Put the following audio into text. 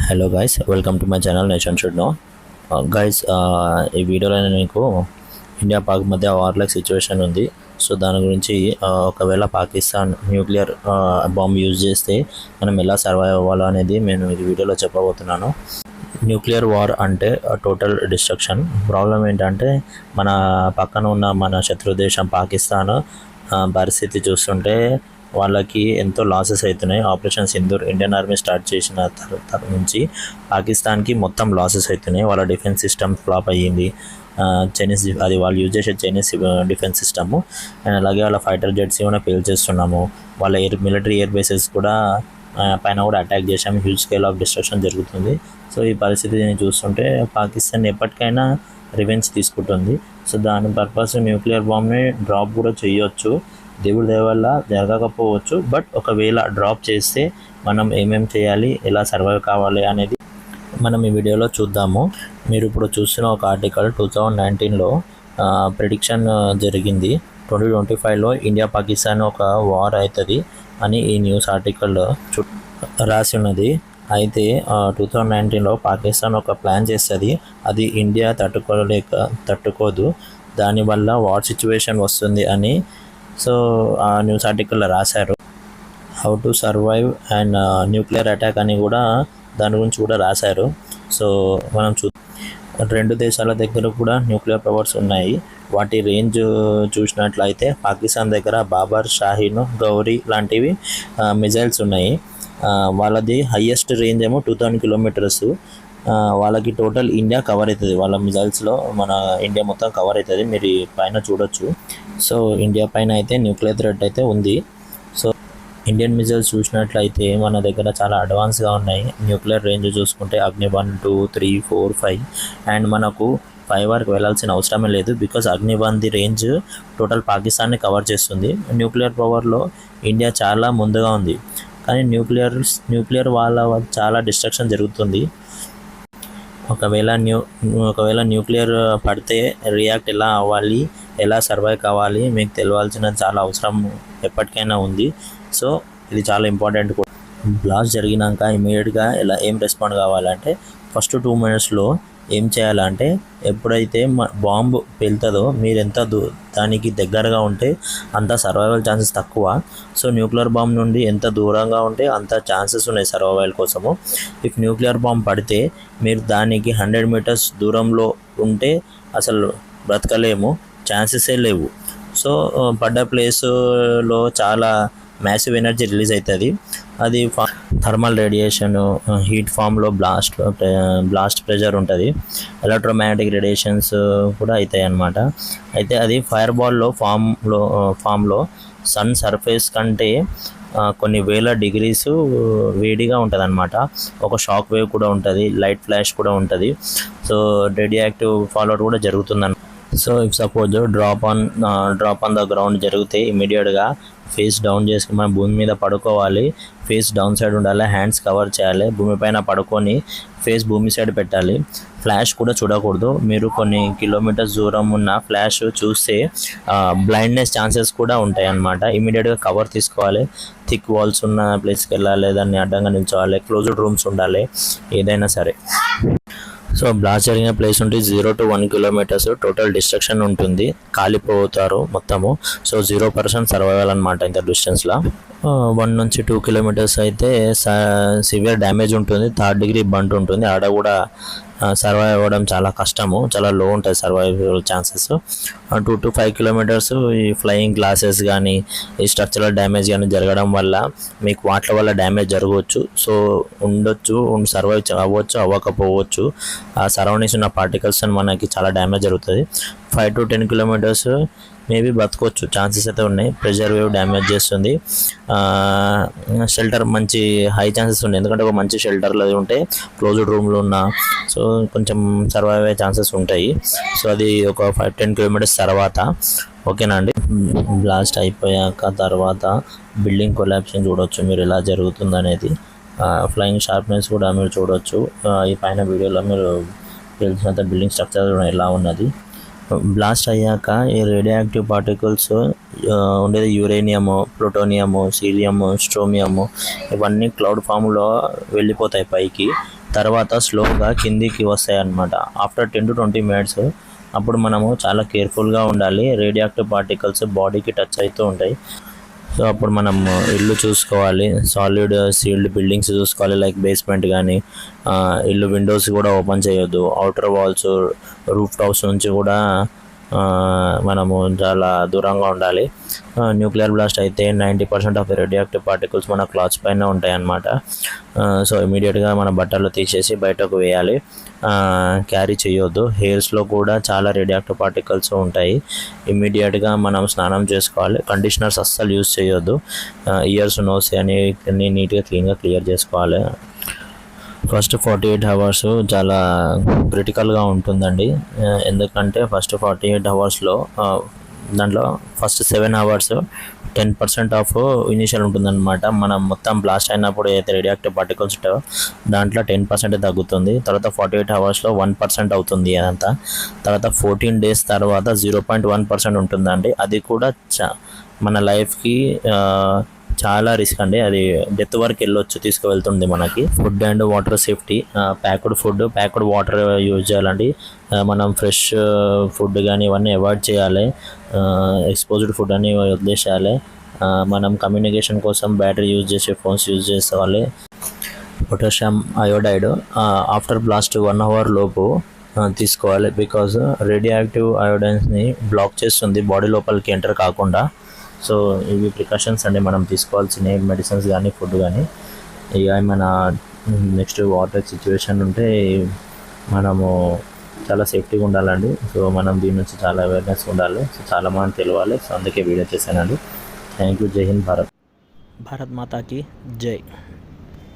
Hello guys, welcome to my channel nation should know. Guys, ఈ వీడియోలో మీకు India Pak మధ్య వార్లైక్ సిచ్యువేషన్ ఉంది. సో దాని గురించి ఒకవేళ పాకిస్తాన్ న్యూక్లియర్ బాంబ్ యూజ్ చేస్తే మనం ఎలా సర్వైవ్ అవ్వాలో అనేది నేను ఈ వీడియోలో చెప్పబోతున్నాను. న్యూక్లియర్ వార్ అంటే టోటల్ డిస్ట్రక్షన్. ప్రాబ్లం ఏంటంటే మన పక్కన ఉన్న మన శత్రు దేశం పాకిస్తాన్ పరిస్థితి చూస్తుంటే వాళ్ళకి ఎంతో లాసెస్ అవుతున్నాయి. Operation Sindoor Indian army start చేసిన తర్వాత నుంచి పాకిస్తాన్కి మొత్తం లాసెస్ అవుతున్నాయి. వాళ్ళ డిఫెన్స్ సిస్టమ్ ఫ్లాప్ అయ్యింది. చైనీస్ అది వాళ్ళు యూజ్ చేసే చైనీస్ డిఫెన్స్ సిస్టము, అండ్ అలాగే వాళ్ళ ఫైటర్ జెట్స్ కూడా పేల్చేస్తున్నాము. వాళ్ళ మిలిటరీ ఎయిర్ బేసెస్ కూడా పైన కూడా అటాక్ చేసాము. హ్యూజ్ స్కేల్ ఆఫ్ డిస్ట్రక్షన్ జరుగుతుంది. సో ఈ పరిస్థితిని చూస్తుంటే పాకిస్తాన్ ఎప్పటికైనా రివెంజ్ తీసుకుంటుంది. సో దాని పర్పస్ న్యూక్లియర్ బాంబ్ని డ్రాప్ కూడా చేయొచ్చు. దేవుడి దయ వల్ల జరగకపోవచ్చు, బట్ ఒకవేళ డ్రాప్ చేస్తే మనం ఏమేమి చేయాలి, ఎలా సర్వైవ్ కావాలి అనేది మనం ఈ వీడియోలో చూద్దాము. మీరు ఇప్పుడు చూస్తున్న ఒక ఆర్టికల్ 2019లో ప్రిడిక్షన్ జరిగింది. 2025లో ఇండియా పాకిస్తాన్ ఒక వార్ అవుతుంది అని ఈ న్యూస్ ఆర్టికల్ రాసి ఉన్నది. అయితే 2019లో పాకిస్తాన్ ఒక ప్లాన్ చేస్తుంది, అది ఇండియా తట్టుకోదు, దానివల్ల వార్ సిచ్యువేషన్ వస్తుంది అని సో ఆ న్యూస్ ఆర్టికల్లో రాశారు. How to survive and nuclear attack అని కూడా దాని గురించి కూడా రాశారు. సో మనం రెండు దేశాల దగ్గర కూడా న్యూక్లియర్ పవర్స్ ఉన్నాయి. వాటి రేంజ్ చూసినట్లయితే పాకిస్తాన్ దగ్గర బాబర్, షాహీన్, గౌరీ లాంటివి మిజైల్స్ ఉన్నాయి. వాళ్ళది హయ్యెస్ట్ రేంజ్ ఏమో 2000 కిలోమీటర్స్. వాళ్ళకి టోటల్ ఇండియా కవర్ అవుతుంది. వాళ్ళ మిజైల్స్లో మన ఇండియా మొత్తం కవర్ అవుతుంది. మీరు పైన చూడొచ్చు. సో ఇండియా పైన అయితే న్యూక్లియర్ థ్రెట్ అయితే ఉంది. సో ఇండియన్ మిజైల్స్ చూసినట్లయితే మన దగ్గర చాలా అడ్వాన్స్గా ఉన్నాయి. న్యూక్లియర్ రేంజ్ చూసుకుంటే అగ్ని 1, 2, 3, 4, 5 అండ్ మనకు 5 వరకు వెళ్ళాల్సిన అవసరమే లేదు. బికాజ్ అగ్ని 1ది రేంజ్ టోటల్ పాకిస్తాన్ని కవర్ చేస్తుంది. న్యూక్లియర్ పవర్లో ఇండియా చాలా ముందుగా ఉంది, కానీ న్యూక్లియర్ వాళ్ళ చాలా డిస్ట్రక్షన్ జరుగుతుంది. ఒకవేళ న్యూక్లియర్ పడితే రియాక్ట్ ఎలా అవ్వాలి, ఎలా సర్వైవ్ కావాలి మీకు తెలియాల్సిన చాలా అవసరం ఎప్పటికైనా ఉంది. సో ఇది చాలా ఇంపార్టెంట్. బ్లాస్ట్ జరిగినాక ఇమీడియట్గా ఏం రెస్పాండ్ కావాలంటే ఫస్ట్ 2 మినిట్స్లో ఏం చేయాలంటే ఎప్పుడైతే బాంబు పేలుతుందో మీరు ఎంత దానికి దగ్గరగా ఉంటే అంత సర్వైవల్ ఛాన్సెస్ తక్కువ. సో న్యూక్లియర్ బాంబ్ నుండి ఎంత దూరంగా ఉంటే అంత ఛాన్సెస్ ఉన్నాయి సర్వైవల్ కోసము. ఇఫ్ న్యూక్లియర్ బాంబ్ పడితే మీరు దానికి 100 మీటర్స్ దూరంలో ఉంటే అసలు బ్రతకలేము, ఛాన్సెసే లేవు. సో పడ్డ ప్లేస్లో చాలా మ్యాసివ్ ఎనర్జీ రిలీజ్ అవుతుంది. అది థర్మల్ రేడియేషన్, హీట్ ఫామ్లో బ్లాస్ట్ ప్రెషర్ ఉంటుంది, ఎలక్ట్రోమాగ్నెటిక్ రేడియేషన్స్ కూడా అవుతాయి అన్నమాట. అయితే అది ఫైర్ బాల్లో ఫామ్లో సన్ సర్ఫేస్ కంటే కొన్ని వేల డిగ్రీస్ వేడిగా ఉంటుంది అన్నమాట. ఒక షాక్ వేవ్ కూడా ఉంటుంది, లైట్ ఫ్లాష్ కూడా ఉంటుంది. సో రేడియో యాక్టివ్ ఫాలోఅవుట్ కూడా జరుగుతుందన్నమాట. So if suppose drop on the ground జరిగితే ఇమీడియట్గా ఫేస్ డౌన్ చేసుకుని మనం భూమి మీద పడుకోవాలి. ఫేస్ డౌన్ సైడ్ ఉండాలి, హ్యాండ్స్ కవర్ చేయాలి, భూమిపైన పడుకొని ఫేస్ భూమి సైడ్ పెట్టాలి. ఫ్లాష్ కూడా చూడకూడదు. మీరు కొన్ని కిలోమీటర్స్ దూరం ఉన్న ఫ్లాష్ చూస్తే బ్లైండ్నెస్ ఛాన్సెస్ కూడా ఉంటాయి అన్నమాట. ఇమీడియట్గా కవర్ తీసుకోవాలి. థిక్ వాల్స్ ఉన్న ప్లేస్కి వెళ్ళాలి, దాన్ని అడ్డంగా నిల్చోవాలి, క్లోజ్డ్ రూమ్స్ ఉండాలి, ఏదైనా సరే. సో బ్లాస్ట్ జరిగిన ప్లేస్ నుండి 0 to 1 కిలోమీటర్స్ టోటల్ డిస్ట్రక్షన్ ఉంటుంది, కాలిపోతారు మొత్తము. సో 0% సర్వైవల్ అనమాట ఇంత డిస్టెన్స్లో. 1 నుంచి 2 కిలోమీటర్స్ అయితే సివియర్ డ్యామేజ్ ఉంటుంది, 3rd degree బంట్ ఉంటుంది. ఆడ కూడా సర్వైవ్ అవ్వడం చాలా కష్టము, చాలా లో ఉంటుంది సర్వైవల్ ఛాన్సెస్. 2 to 5 కిలోమీటర్స్ ఈ ఫ్లయింగ్ గ్లాసెస్ కానీ ఈ స్ట్రక్చరల్ డ్యామేజ్ కానీ జరగడం వల్ల మీకు వాటి వల్ల డ్యామేజ్ జరగవచ్చు. సో సర్వైవ్ అవ్వచ్చు, అవ్వకపోవచ్చు. ఆ సరౌండింగ్స్ ఉన్న పార్టికల్స్ మనకి చాలా డ్యామేజ్ జరుగుతుంది. 5 to 10 కిలోమీటర్స్ మేబీ బతకొచ్చు, ఛాన్సెస్ అయితే ఉన్నాయి. ప్రెషర్ వేవ్ డ్యామేజ్ చేస్తుంది. షెల్టర్ మంచి హై ఛాన్సెస్ ఉన్నాయి, ఎందుకంటే ఒక మంచి షెల్టర్లో ఉంటే క్లోజ్డ్ రూమ్లో ఉన్న సో కొంచెం సర్వైవ్ అయ్యే ఛాన్సెస్ ఉంటాయి. సో అది ఒక 5-10 కిలోమీటర్స్ తర్వాత. ఓకేనా అండి. బ్లాస్ట్ అయిపోయాక తర్వాత బిల్డింగ్ కొలాప్సింగ్ చూడవచ్చు మీరు ఎలా జరుగుతుంది అనేది. ఫ్లయింగ్ షార్ప్నెస్ కూడా మీరు చూడవచ్చు. ఈ పైన వీడియోలో మీరు తెలిసినంత బిల్డింగ్ స్ట్రక్చర్ ఎలా ఉన్నది. బ్లాస్ట్ అయ్యాక ఈ రేడియో యాక్టివ్ పార్టికల్స్ ఉండేది యురేనియము, ప్లూటోనియము, సీలియము, స్ట్రోమియము, ఇవన్నీ క్లౌడ్ ఫామ్లో వెళ్ళిపోతాయి పైకి. తర్వాత స్లోగా కిందికి వస్తాయి అన్నమాట. ఆఫ్టర్ 10 to 20 minutes అప్పుడు మనము చాలా కేర్ఫుల్గా ఉండాలి. రేడియాక్టివ్ పార్టికల్స్ బాడీకి టచ్ అవుతూ ఉంటాయి. సో అప్పుడు మనం ఇల్లు చూసుకోవాలి, సాలిడ్ సీల్డ్ బిల్డింగ్స్ చూసుకోవాలి, లైక్ బేస్మెంట్ కానీ ఇల్లు విండోస్ కూడా ఓపెన్ చేయొద్దు. అవుటర్ వాల్స్, రూఫ్ టాప్స్ నుంచి కూడా మనము చాలా దూరంగా ఉండాలి. న్యూక్లియర్ బ్లాస్ట్ అయితే 90% ఆఫ్ రేడియాక్టివ్ పార్టికల్స్ మన క్లాత్స్ పైన ఉంటాయి అన్నమాట. సో ఇమీడియట్గా మన బట్టలు తీసేసి బయటకు వేయాలి, క్యారీ చేయొద్దు. హెయిర్స్లో కూడా చాలా రేడియాక్టివ్ పార్టికల్స్ ఉంటాయి. ఇమీడియట్గా మనం స్నానం చేసుకోవాలి. కండిషనర్స్ అస్సలు యూస్ చేయొద్దు. ఇయర్స్, నోస్ అని నీట్గా క్లీన్గా క్లియర్ చేసుకోవాలి. ఫస్ట్ 48 hours చాలా క్రిటికల్గా ఉంటుందండి. ఎందుకంటే ఫస్ట్ 48 hours దాంట్లో ఫస్ట్ 7 hours 10% ఆఫ్ ఇనిషియల్ ఉంటుందన్నమాట. మనం మొత్తం బ్లాస్ట్ అయినప్పుడు ఏదైతే రేడియాక్టివ్ పార్టికల్స్ ఉంటాయో దాంట్లో 10% తగ్గుతుంది. తర్వాత 48 hours 1% అవుతుంది అదంతా. తర్వాత 14 days తర్వాత 0.1% ఉంటుందండి. అది కూడా మన లైఫ్కి చాలా రిస్క్ అండి. అది డెత్ వరకు వెళ్ళొచ్చు, తీసుకువెళ్తుంది మనకి. Food and water safety, packed food, packed water use చేయాలండి. మనం ఫ్రెష్ ఫుడ్ కానీ ఇవన్నీ అవాయిడ్ చేయాలి. ఎక్స్పోజ్డ్ ఫుడ్ అని వదిలేసేయాలి. మనం కమ్యూనికేషన్ కోసం బ్యాటరీ యూజ్ చేసే ఫోన్స్ యూజ్ చేసుకోవాలి. Potassium iodide after blast 1 hour లోపు తీసుకోవాలి. బికాజ్ రేడియాక్టివ్ అయోడైన్స్ని బ్లాక్ చేస్తుంది బాడీ లోపలికి ఎంటర్ కాకుండా. సో ఇవి ప్రికాషన్స్ అండి మనం తీసుకోవాల్సిన మెడిసిన్స్ కానీ ఫుడ్ కానీ. ఇక ఏమైనా నెక్స్ట్ వాటర్ సిచ్యువేషన్ ఉంటే మనము చాలా సేఫ్టీగా ఉండాలండి. సో మనం దీని నుంచి చాలా అవేర్నెస్ ఉండాలి. సో చాలా మంది తెలియాలి. సో అందుకే వీడియో చేశానండి. Thank you. జై హింద్. భారత్ మాతాకి జై.